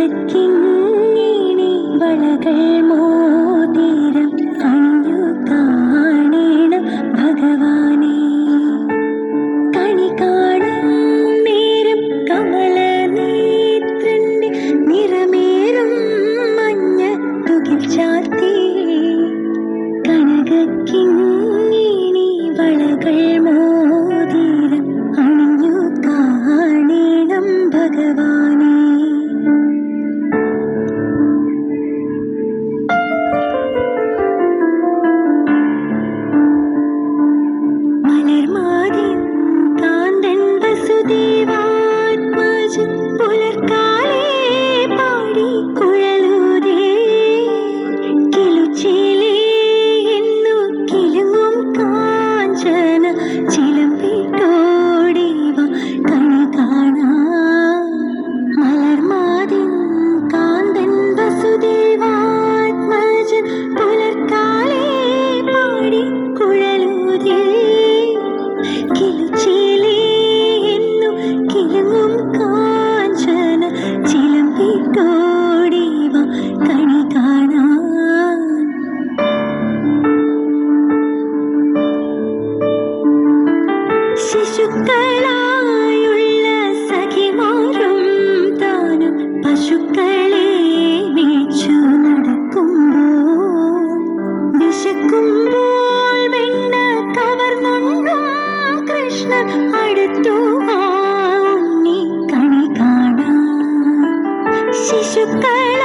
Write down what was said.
കനകക്കിങ്ങിണി വളകൾ മോതിരം അണിഞ്ഞു കാണേണം ഭഗവാനെ. കണി കാണും നേരം കമലനേത്രന്റെ നിറമേറും മഞ്ഞ തുകിൽ ചാർത്തി. കനകക്കിങ്ങിണി വളകൾ മോതിരം അണിഞ്ഞു കാണേണം ഭഗവാനെ. മലർമാതിൻ കാന്തൻ വസുദേവാത്മജൻ പുലർക്കാലേ പാടി കുഴലൂതേ. കിലുച്ചിലേ എന്നു കിലുങ്ങും കാഞ്ചന ചിലമ്പിട്ടോടിവ കണി കാണാൻ. മലർമാതിൻ കാന്തൻ വസുദേവാത്മജൻ പുലർക്കാലേ പാടി കുഴലൂതേ. കിലുച്ചിലേ എന്നു കിലുങ്ങും കാഞ്ചന ചിലമ്പിട്ടോടിവ കണി കാണാൻ. ശിശുക്കളായുള്ള സഖിമാരും താനും പശുക്കളെ മേച്ചു നടക്കുമ്പോൾ വിശക്കുമ്പോൾ വെണ്ണ കവർന്നുണ്ണും കൃഷ്ണൻ അടുത്തു വാ ഉണ്ണി കണി കാണാൻ. ശിശുക്കളായുള്ള